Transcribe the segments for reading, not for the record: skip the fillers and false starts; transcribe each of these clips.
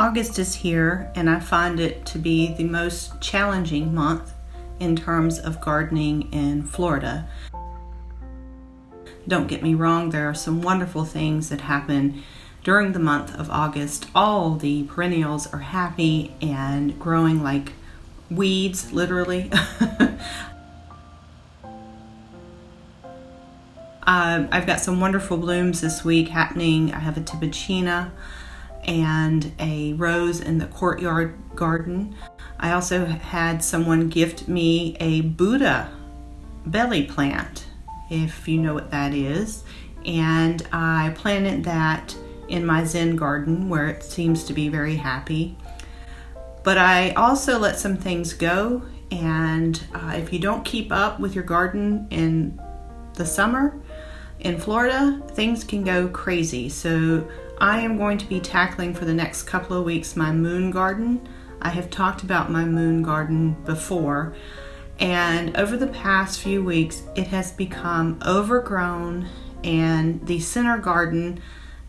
August is here, and I find it to be the most challenging month in terms of gardening in Florida. Don't get me wrong, there are some wonderful things that happen during the month of August. All the perennials are happy and growing like weeds, literally. I've got some wonderful blooms this week happening. I have a Pt1 and a rose in the courtyard garden. I also had someone gift me a Buddha belly plant, if you know what that is, and I planted that in my Zen garden where it seems to be very happy. But I also let some things go, and if you don't keep up with your garden in the summer in Florida, things can go crazy. So I am going to be tackling for the next couple of weeks my moon garden. I have talked about my moon garden before, and over the past few weeks it has become overgrown, and the center garden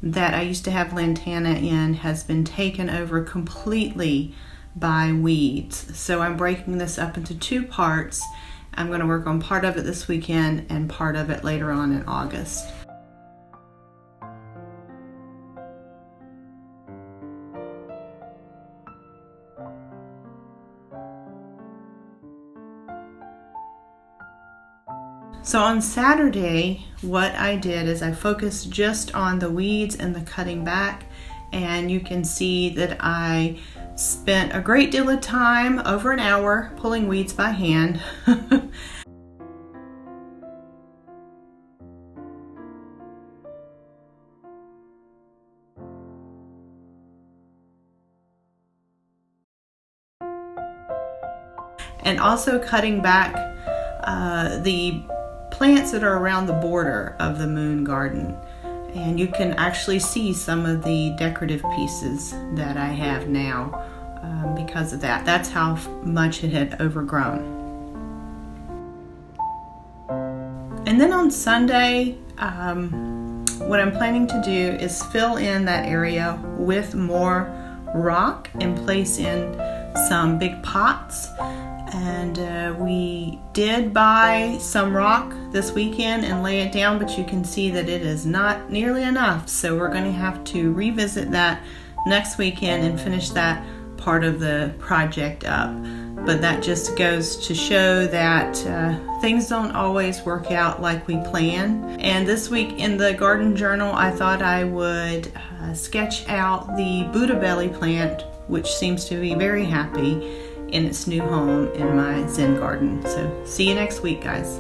that I used to have lantana in has been taken over completely by weeds. So I'm breaking this up into two parts. I'm going to work on part of it this weekend and part of it later on in August. So on Saturday, what I did is I focused just on the weeds and the cutting back, and you can see that I spent a great deal of time, over an hour, pulling weeds by hand. And also cutting back the plants that are around the border of the moon garden. And you can actually see some of the decorative pieces that I have now because of that. That's how much it had overgrown. And then on Sunday, what I'm planning to do is fill in that area with more rock and place in some big pots. And we did buy some rock this weekend and lay it down, but you can see that it is not nearly enough. So we're going to have to revisit that next weekend and finish that part of the project up. But that just goes to show that things don't always work out like we plan. And this week in the garden journal, I thought I would sketch out the Buddha belly plant, which seems to be very happy in its new home in my Zen garden. So see you next week, guys.